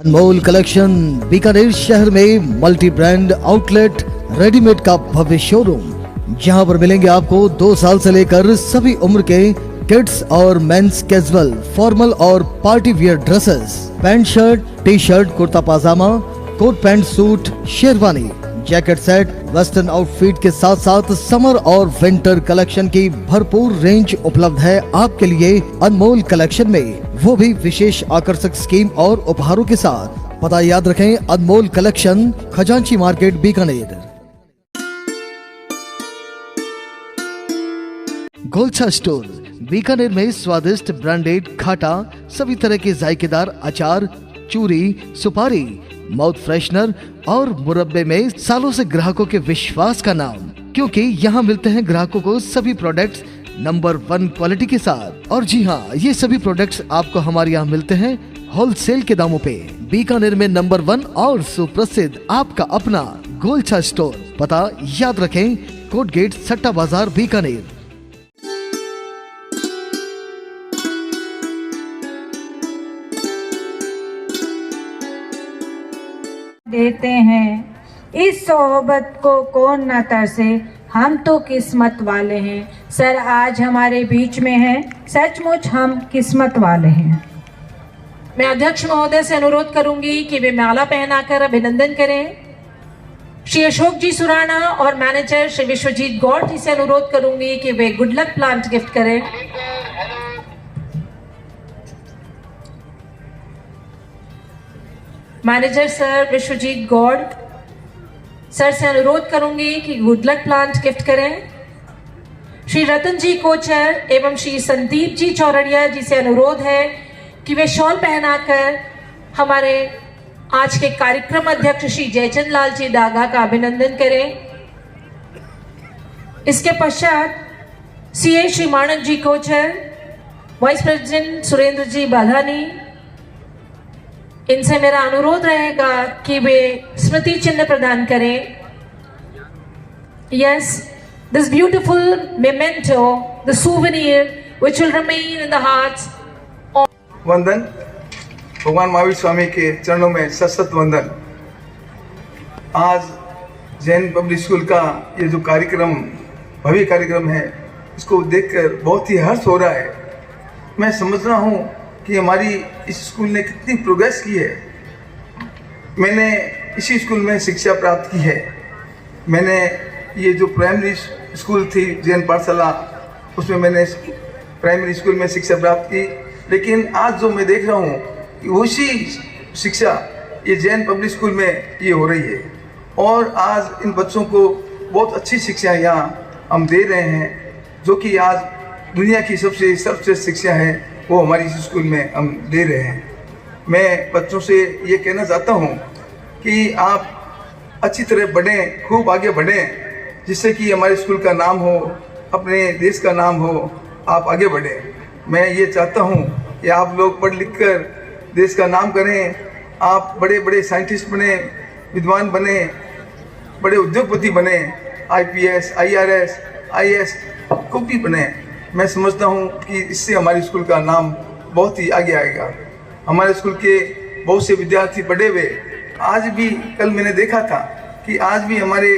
अनमोल collection Bikaner शहर में multi brand outlet readymade का भव्य शोरूम, जहां पर मिलेंगे आपको 2 साल से लेकर सभी उम्र के किड्स और मेंस कैजुअल, फॉर्मल और party wear dresses, pant shirt, T shirt, kurta pyjama, coat pant suit, sherwani, jacket set, western outfit के साथ साथ समर और विंटर कलेक्शन की भरपूर रेंज उपलब्ध है आपके लिए अनमोल कलेक्शन में, वो भी विशेष आकर्षक स्कीम और उपहारों के साथ। पता याद रखें, अनमोल कलेक्शन, खजांची मार्केट, बीकानेर। गोलछा स्टोर बीकानेर में स्वादिष्ट ब्रांडेड खाटा, सभी तरह के जायकेदार अचार, चूरी, सुपारी, माउथ फ्रेशनर और मुरब्बे में सालों से ग्राहकों के विश्वास का नाम, क्योंकि यहाँ मिलते हैं ग्राहकों को सभी प्रोडक्ट्स नंबर 1 क्वालिटी के साथ। और जी हाँ, ये सभी प्रोडक्ट्स आपको हमारे यहाँ मिलते हैं होलसेल के दामों पे। बीकानेर में नंबर 1 और सुप्रसिद्ध आपका अपना गोलछा स्टोर। पता याद रखें, कोट गेट, सट्टा बाजार, बीकानेर। देते हैं इस सोहबत को कौन न तरसे, हम तो किस्मत वाले हैं। सर आज हमारे बीच में हैं, सचमुच हम किस्मत वाले हैं। मैं अध्यक्ष महोदय से अनुरोध करूंगी कि वे माला पहनाकर अभिनंदन करें। श्री अशोक जी सुराना और मैनेजर श्री विश्वजीत गौड़ जी से अनुरोध करूंगी कि वे गुड लक प्लांट गिफ्ट करें। Manager sir Vishwajeet Gaur sir से अनुरोध करूंगी कि गुड लक प्लांट गिफ्ट करें। श्री रतन जी कोचर एवं श्री संदीप जी चौरड़िया जी से अनुरोध है कि वे शॉल पहनाकर हमारे आज के कार्यक्रम अध्यक्ष श्री जयचंद लाल जी डागा का अभिनंदन करें। इसके पश्चात सीए श्री मानक जी कोचर, वाइस प्रेसिडेंट सुरेंद्र जी बाधानी, इनसे मेरा अनुरोध रहेगा कि वे स्मृति चिन्ह प्रदान करें। Yes, this beautiful memento, the souvenir which will remain in the hearts of... वंदन भगवान महावीर स्वामी के चरणों में सशत वंदन। आज जैन पब्लिक स्कूल का ये जो कार्यक्रम, भव्य कार्यक्रम है, इसको देखकर बहुत ही हर्ष हो रहा है। मैं समझ रहा हूँ कि हमारी इस स्कूल ने कितनी प्रोग्रेस की है। मैंने इसी स्कूल में शिक्षा प्राप्त की है। मैंने ये जो प्राइमरी स्कूल थी जैन पाठशाला, उसमें मैंने प्राइमरी स्कूल में शिक्षा प्राप्त की, लेकिन आज जो मैं देख रहा हूँ कि उसी शिक्षा ये जैन पब्लिक स्कूल में ये हो रही है। और आज इन बच्चों को बहुत अच्छी शिक्षा यहाँ हम दे रहे हैं, जो कि आज दुनिया की सबसे सर्वश्रेष्ठ शिक्षा है, वो हमारी इस स्कूल में हम दे रहे हैं। मैं बच्चों से ये कहना चाहता हूँ कि आप अच्छी तरह बढ़ें, खूब आगे बढ़ें, जिससे कि हमारे स्कूल का नाम हो, अपने देश का नाम हो, आप आगे बढ़ें। मैं ये चाहता हूँ कि आप लोग पढ़ लिख कर देश का नाम करें, आप बड़े बड़े साइंटिस्ट बने, विद्वान बने, बड़े उद्योगपति बने, IPS, IRS, IAS को भी बने। मैं समझता हूँ कि इससे हमारे स्कूल का नाम बहुत ही आगे आएगा। हमारे स्कूल के बहुत से विद्यार्थी पढ़े हुए, आज भी कल मैंने देखा था कि आज भी हमारे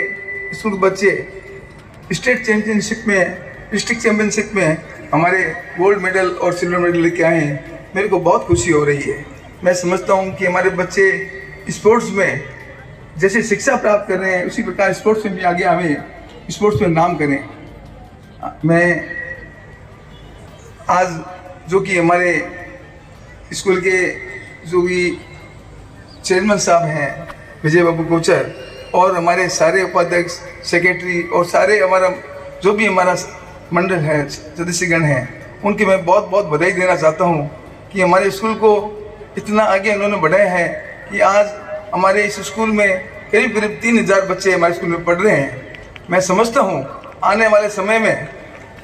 स्कूल के बच्चे स्टेट चैंपियनशिप में, डिस्ट्रिक्ट चैंपियनशिप में हमारे गोल्ड मेडल और सिल्वर मेडल लेके आए हैं। मेरे को बहुत खुशी हो रही है। मैं समझता हूँ कि हमारे बच्चे स्पोर्ट्स में जैसे शिक्षा प्राप्त कर रहे हैं, उसी प्रकार स्पोर्ट्स में भी आगे आवे, स्पोर्ट्स में नाम करें। मैं आज जो कि हमारे स्कूल के जो भी चेयरमैन साहब हैं विजय बाबू कोचर, और हमारे सारे उपाध्यक्ष, सेक्रेटरी और सारे हमारा जो भी हमारा मंडल है, सदस्यगण हैं, उनकी मैं बहुत बहुत बधाई देना चाहता हूँ कि हमारे स्कूल को इतना आगे उन्होंने बढ़ाया है कि आज हमारे इस स्कूल में करीब करीब 3000 बच्चे हमारे स्कूल में पढ़ रहे हैं। मैं समझता हूँ आने वाले समय में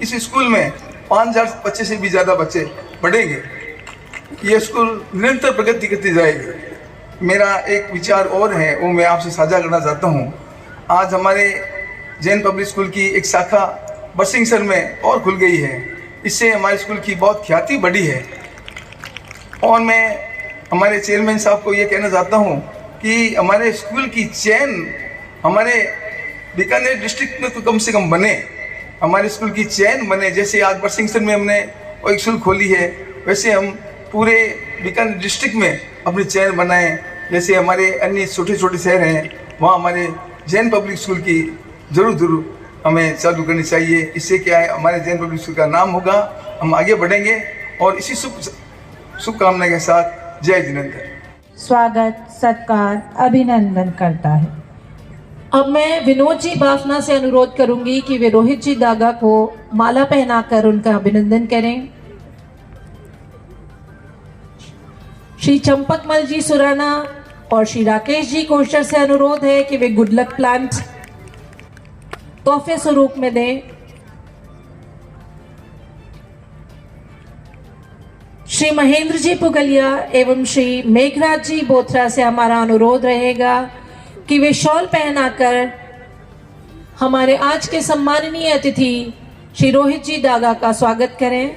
इस स्कूल में 5000 बच्चे से भी ज़्यादा बच्चे पढ़ेंगे। ये स्कूल निरंतर प्रगति करती जाएगी। मेरा एक विचार और है, वो मैं आपसे साझा करना चाहता हूँ। आज हमारे जैन पब्लिक स्कूल की एक शाखा बरसिंहसर में और खुल गई है। इससे हमारे स्कूल की बहुत ख्याति बढ़ी है। और मैं हमारे चेयरमैन साहब को ये कहना चाहता हूँ कि हमारे स्कूल की चेन हमारे बीकानेर डिस्ट्रिक्ट में तो कम से कम बने, हमारे स्कूल की चेन बने। जैसे आज बरसिंगसन में हमने एक स्कूल खोली है, वैसे हम पूरे बीकानेर डिस्ट्रिक्ट में अपनी चेन बनाएं। जैसे हमारे अन्य छोटे छोटे शहर हैं, वहाँ हमारे जैन पब्लिक स्कूल की ज़रूर हमें चालू करनी चाहिए। इससे क्या है, हमारे जैन पब्लिक स्कूल का नाम होगा, हम आगे बढ़ेंगे। और इसी शुभकामना के साथ जय जिनेंद्र। स्वागत सत्कार अभिनंदन करता है। अब मैं विनोद जी बाफना से अनुरोध करूंगी कि वे रोहित जी दागा को माला पहनाकर उनका अभिनंदन करें। श्री चंपकमल जी सुराना और श्री राकेश जी कोशर से अनुरोध है कि वे गुड लक प्लांट तोहफे स्वरूप में दें। श्री महेंद्र जी पुगलिया एवं श्री मेघराज जी बोथरा से हमारा अनुरोध रहेगा कि वे शॉल पहनाकर हमारे आज के सम्माननीय अतिथि श्री रोहित जी दागा का स्वागत करें।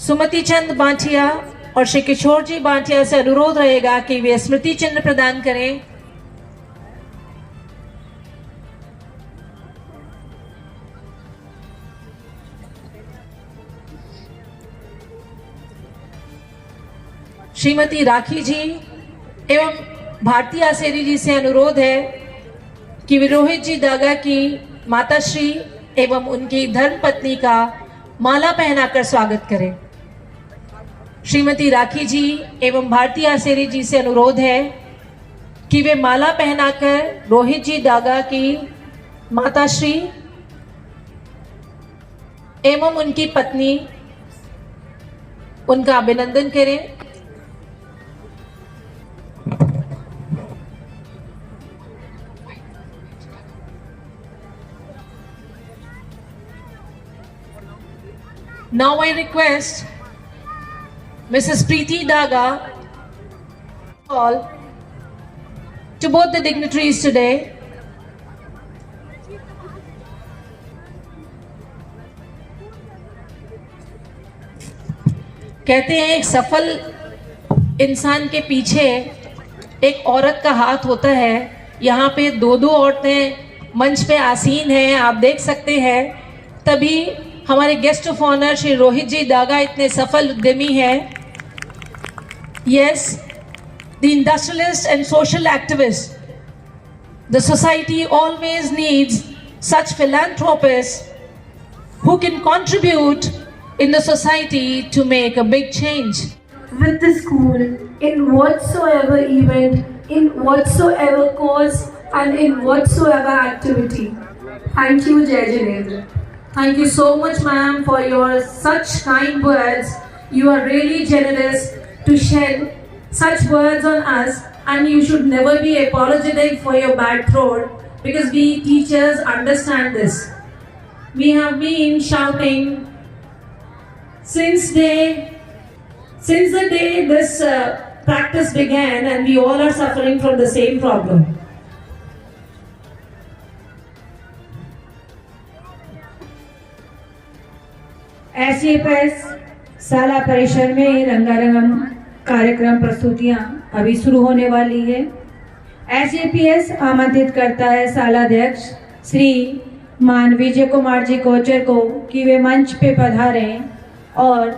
सुमति चंद बांटिया और श्री किशोर जी बांटिया से अनुरोध रहेगा कि वे स्मृति चिन्ह प्रदान करें। श्रीमती राखी जी एवं भारती आसेरी जी से अनुरोध है कि वे रोहित जी दागा की माताश्री एवं उनकी धर्मपत्नी का माला पहनाकर स्वागत करें। श्रीमती राखी जी एवं भारती आसेरी जी से अनुरोध है कि वे माला पहनाकर रोहित जी दागा की माताश्री एवं उनकी पत्नी उनका अभिनंदन करें। Now I request Mrs. Preeti Daga all to both the dignitaries today कहते हैं एक सफल इंसान के पीछे एक औरत का हाथ होता है। यहाँ पे दो औरतें मंच पे आसीन हैं, आप देख सकते हैं। तभी हमारे guest of honour Shri Rohit ji Daga इतने सफल उद्यमी हैं। Yes, the industrialist and social activist, the society always needs such philanthropists who can contribute in the society to make a big change. With the school, in whatsoever event, in whatsoever cause, and in whatsoever activity. Thank you, Jai Jinendra. Thank you so much, ma'am, for your such kind words. You are really generous to shed such words on us, and you should never be apologetic for your bad throat, because we teachers understand this. We have been shouting since the day this practice began, and we all are suffering from the same problem. SJPS साला परिसर में रंगारंग कार्यक्रम प्रस्तुतियां अभी शुरू होने वाली है। SJPS आमंत्रित करता है सालाध्यक्ष श्री मान विजय कुमार जी कोचर को कि वे मंच पे पधारें और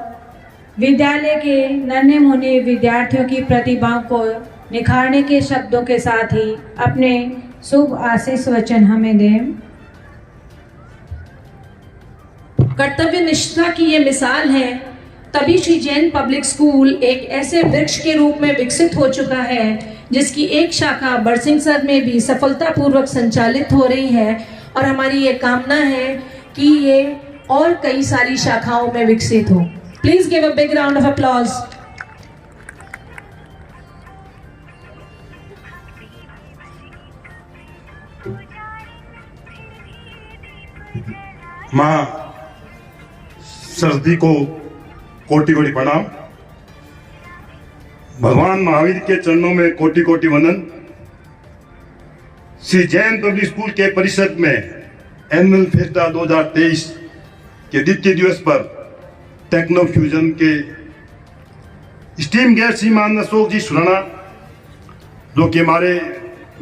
विद्यालय के नन्हे मुन्ने विद्यार्थियों की प्रतिभा को निखारने के शब्दों के साथ ही अपने शुभ आशीष वचन हमें दें। कर्तव्य निष्ठा की ये मिसाल है, तभी श्री जैन पब्लिक स्कूल एक ऐसे वृक्ष के रूप में विकसित हो चुका है जिसकी एक शाखा बरसिंगसर में भी सफलतापूर्वक संचालित हो रही है, और हमारी ये कामना है कि ये और कई सारी शाखाओं में विकसित हो। Please give a big round of applause. माँ सरस्वती को कोटि कोटि प्रणाम। भगवान महावीर के चरणों में कोटि कोटि वंदन। श्री जैन पब्लिक स्कूल के परिसर में एनुअल फेस्टा 2023 के द्वितीय दिवस पर टेक्नो फ्यूजन के स्टीम गेस्ट श्रीमान अशोक जी सुराना, जो कि हमारे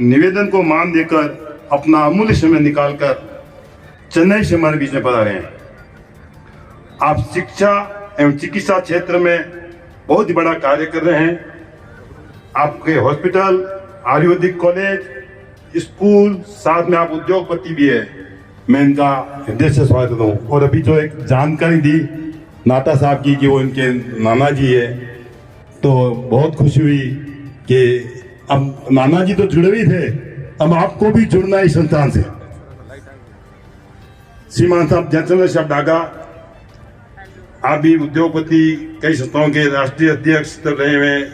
निवेदन को मान देकर अपना अमूल्य समय निकालकर चेन्नई से हमारे बीच में पधारे हैं। आप शिक्षा एवं चिकित्सा क्षेत्र में बहुत ही बड़ा कार्य कर रहे हैं। आपके हॉस्पिटल, आयुर्वेदिक कॉलेज, स्कूल, साथ में आप उद्योगपति भी है। मैं इनका हृदय से स्वागत करता हूँ। और अभी जो एक जानकारी दी नाटा साहब की कि वो इनके नाना जी है, तो बहुत खुशी हुई कि अब नाना जी तो जुड़े ही थे, अब आपको भी जुड़ना है इस संस्थान से। श्रीमान साहब जयचंद्र साहब डागा, आप भी उद्योगपति, कई संस्थाओं के राष्ट्रीय अध्यक्ष रहे हुए।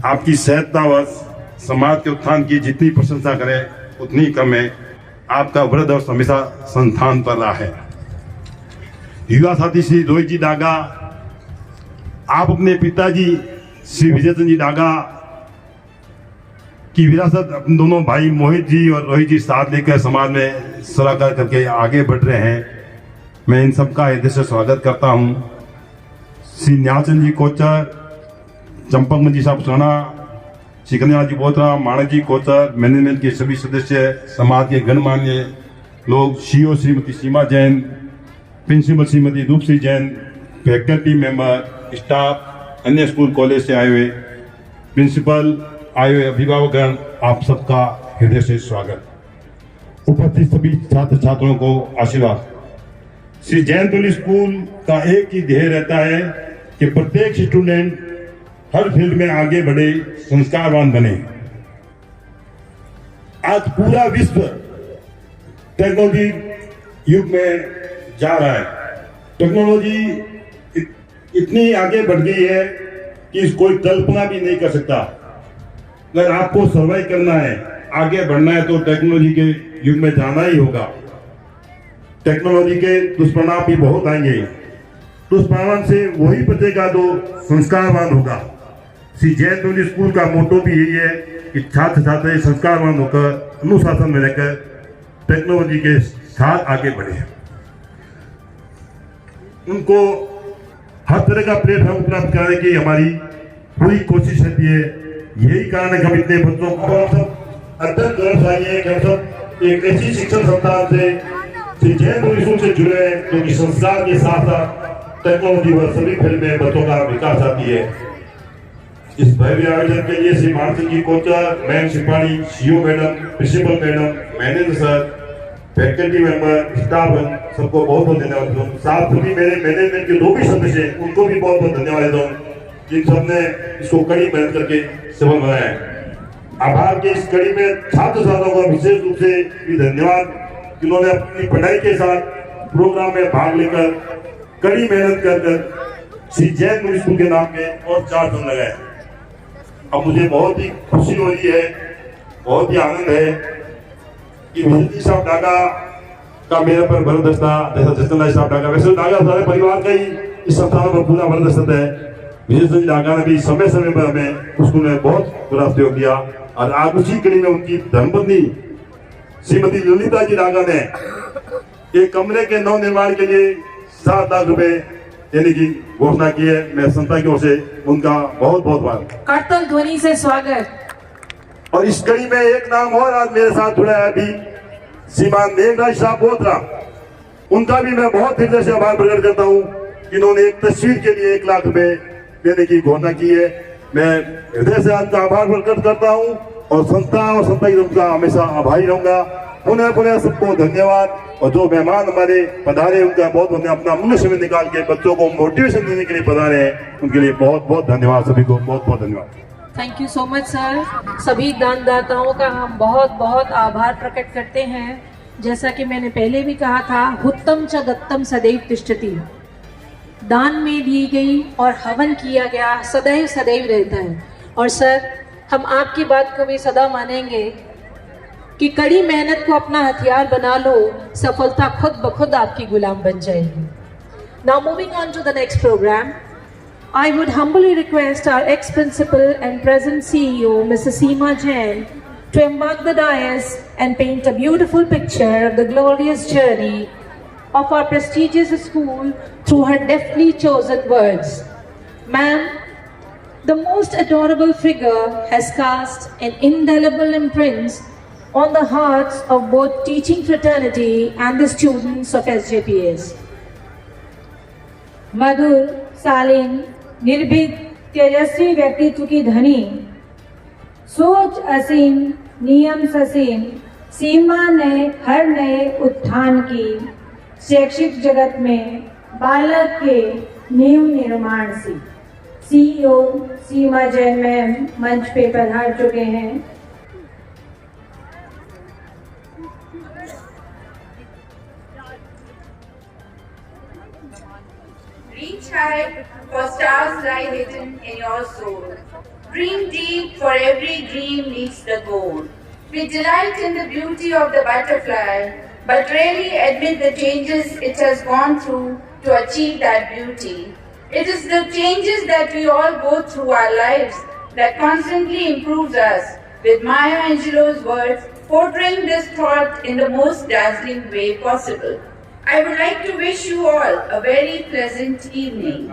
आपकी सहजता व समाज के उत्थान की जितनी प्रशंसा करें उतनी कम है। आपका वृद्ध और हमेशा संस्थान पर रहा है। युवा साथी श्री रोहित जी डागा, आप अपने पिताजी श्री विजय चंद्र जी डागा की विरासत अपने दोनों भाई मोहित जी और रोहित जी साथ लेकर समाज में सलाहकार करके आगे बढ़ रहे हैं। मैं इन सबका हृदय से स्वागत करता हूं। श्री न्यालचंद जी कोचर, चंपक मंजी साहब सुराना, श्री कन्हैया जी बोतरा, माणक जी कोचर, मैनेजमेंट के सभी सदस्य, समाज के गणमान्य लोग, CO Shrimati Seema Jain, principal Shrimati Rupshree Jain, faculty member, staff, अन्य स्कूल कॉलेज से आए हुए प्रिंसिपल, आए हुए अभिभावकगण, आप सबका हृदय से स्वागत। उपस्थित सभी छात्र छात्राओं को आशीर्वाद। श्री जैन पब्लिक स्कूल का एक ही ध्येय रहता है कि प्रत्येक स्टूडेंट हर फील्ड में आगे बढ़े, संस्कारवान बने। आज पूरा विश्व टेक्नोलॉजी युग में जा रहा है। टेक्नोलॉजी इतनी आगे बढ़ गई है कि कोई कल्पना भी नहीं कर सकता। अगर आपको सर्वाइव करना है, आगे बढ़ना है, तो टेक्नोलॉजी के युग में जाना ही होगा। टेक्नोलॉजी के दुष्परिणाम भी बहुत आएंगे। दुष्परिणाम से वही बचेगा जो संस्कारवान होगा। श्री जैन पब्लिक स्कूल का मोटो भी यही है कि छात्र छात्राएं संस्कारवान होकर, अनुशासन में रहकर टेक्नोलॉजी के साथ आगे बढ़े। उनको हर तरह का प्लेटफॉर्म उपलब्ध कराने की हमारी पूरी कोशिश रहती है। यही कारण है कि हम इतने बच्चों को, हम सब अत्यंत गौरवशाली है कि हम सब एक ऐसी शिक्षण संस्थान से श्री जैन पब्लिक स्कूल से जुड़े हैं जो कि संस्कार के साथ साथ टेक्नोलॉजी व सभी फील्ड में बच्चों का विकास आती है। इस भव्य आयोजन के लिए Shri Mansingh ji Kochar, ma'am Shipani, CO madam, principal madam, manager sir, faculty member, staff, सबको बहुत बहुत धन्यवाद दूं। साथ ही मेरे मैनेजमेंट के जो भी सदस्य हैं उनको भी बहुत बहुत धन्यवाद दूं, जिन सबने इसको कड़ी मेहनत करके सफल बनाया है। आभार के इस कड़ी में छात्र छात्राओं का विशेष रूप से भी धन्यवाद, जिन्होंने अपनी पढ़ाई के साथ प्रोग्राम में भाग लेकर कड़ी मेहनत कर श्री जैन पब्लिक स्कूल के नाम में और 4 दम लगाए। अब मुझे बहुत ही खुशी हो रही है, बहुत ही आनंद है कि विजय साहब डागा का मेरे पर बरदस्ता, जैसा जसचंद्र साहब डागा, वैसे डागा सारे परिवार का ही इस संस्थान पर पूरा बरदस्त है। विजय सिंह डागा ने भी समय समय पर हमें स्कूल में बहुत बड़ा सहयोग दिया। और आज उसी कड़ी में उनकी धर्मपत्नी श्रीमती ललिता जी डागा ने एक कमरे के नव निर्माण के लिए 7 लाख रुपए देने की घोषणा की है। मैं संस्था की ओर से उनका बहुत बहुत आभार। करतल ध्वनि से स्वागत। और इस कड़ी में एक नाम और आज मेरे साथ जुड़ा है अभी, श्रीमान मेघराज साहब बोतरा। उनका भी मैं बहुत हृदय से आभार प्रकट करता हूँ, जिन्होंने एक तस्वीर के लिए 1 लाख रुपए देने की घोषणा की है। मैं हृदय से आपका आभार प्रकट करता हूँ और संस्था की उनका हमेशा आभारी रहूंगा। पुनः पुनः सबको धन्यवाद। और जो मेहमान हमारे पधारे उनका बहुत बहुत अपना अमूल्य समय निकाल के बच्चों को मोटिवेशन देने के लिए पधारे हैं, उनके लिए बहुत बहुत धन्यवाद। सभी को बहुत बहुत धन्यवाद। Thank you so much sir. सभी दानदाताओं का हम बहुत बहुत आभार प्रकट करते हैं। जैसा कि मैंने पहले भी कहा था, हुत्तम च दत्तम सदैव तिष्ठति। दान में दी गई और हवन किया गया सदैव सदैव रहता है। और सर, हम आपकी बात को भी सदा मानेंगे कि कड़ी मेहनत को अपना हथियार बना लो, सफलता खुद ब खुद आपकी गुलाम बन जाएगी। Now moving on to the next programme, I would humbly request our ex-principal and present CEO, Mrs. Seema Jain, to embark the dais and paint a beautiful picture of the glorious journey of our prestigious school through her deftly chosen words. Ma'am, the most adorable figure has cast an indelible imprint on the hearts of both teaching fraternity and the students of SJPS. मधुर, शालीन, निर्भीक, तेजस्वी व्यक्तित्व की धनी, सोच असीम, नियम ससीम, सीमा ने हर नए उत्थान की, शैक्षिक जगत में बालक के नींव निर्माण सी। सीईओ सीमा जैन मैम मंच पे पधार चुके हैं। Reach high, for stars lie hidden in your soul. Dream deep, for every dream needs the goal. We delight in the beauty of the butterfly, but rarely admit the changes it has gone through to achieve that beauty. It is the changes that we all go through our lives that constantly improves us, with Maya Angelou's words portraying this thought in the most dazzling way possible. I would like to wish you all a very pleasant evening.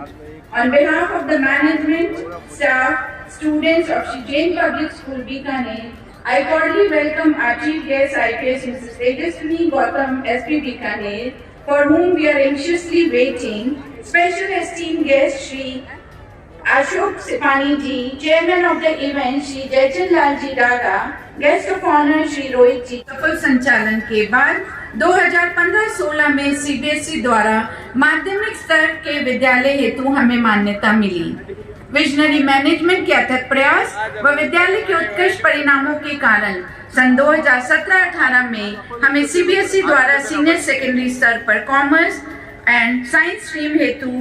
On behalf of the management, staff, students of Shri Jain Public School, Bikaner, I cordially welcome our chief guest IPS Mrs. Tejaswini Gautam SP Bikaner, for whom we are anxiously waiting. Special esteemed guest Shri Ashok Sipani ji, chairman of the event Shri Jaychand Lal ji Daga, guest of honor Shri Rohit ji। सफल संचालन के बाद 2015-16 में CBSE द्वारा माध्यमिक स्तर के विद्यालय हेतु हमें मान्यता मिली। विजनरी मैनेजमेंट के अथक प्रयास व विद्यालय के उत्कृष्ट परिणामों के कारण सन 2017-18 में हमें सीबीएसई द्वारा सीनियर सेकेंडरी स्तर पर कॉमर्स एंड साइंस स्ट्रीम हेतु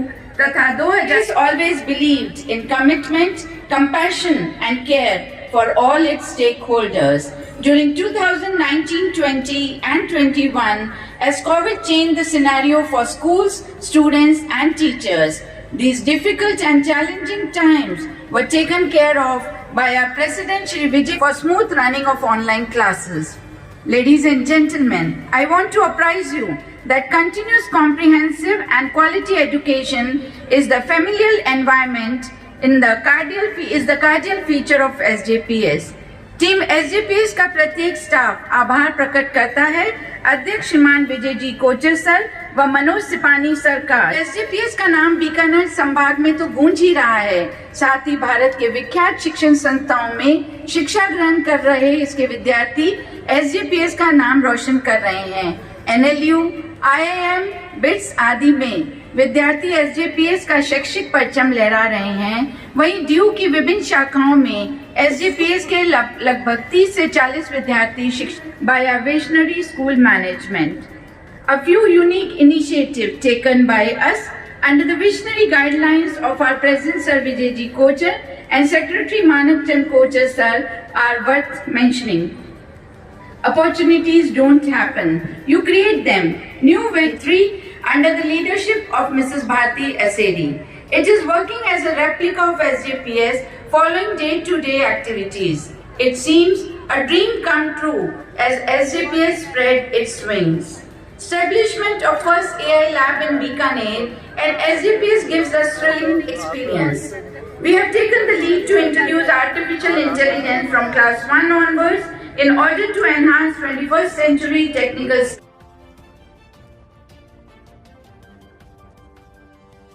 तथा 2000 always believed in commitment, compassion and care for all its stakeholders. During 2019-20 and 21, as COVID changed the scenario for schools, students and teachers, these difficult and challenging times were taken care of by our President Shri Vijay for smooth running of online classes. Ladies and gentlemen, I want to apprise you that continuous comprehensive and quality education is the familial environment is the cardial feature of SJPS. Team SJPS का प्रत्येक staff आभार प्रकट करता है अध्यक्ष श्रीमान Vijay ji Kochhar sir व Manoj सिपानी sir का। SJPS का नाम बीकानेर संभाग में तो गूंज ही रहा है, साथ ही भारत के विख्यात शिक्षण संस्थाओं में शिक्षा ग्रहण कर रहे इसके विद्यार्थी SJPS का नाम रोशन कर रहे हैं। NLU, IIM, BITS आदि में विद्यार्थी SJPS का शैक्षिक परचम लहरा रहे हैं। वहीं ड्यू की विभिन्न शाखाओं में SJPS के लगभग 30 से 40 विद्यार्थी शिक्षित by a visionary school management. A few unique initiatives taken by us under the visionary guidelines of our President Sir Vijay Ji Kochar and Secretary Manak Chand Kochar Sir are worth mentioning. Opportunities don't happen, you create them. New Way 3 under the leadership of Mrs. Bharti Asedi. It is working as a replica of SJPS following day-to-day activities. It seems a dream come true as SJPS spread its wings. Establishment of first AI lab in Bikaner and SJPS gives us thrilling experience. We have taken the lead to introduce artificial intelligence from class 1 onwards in order to enhance 21st century technical skills.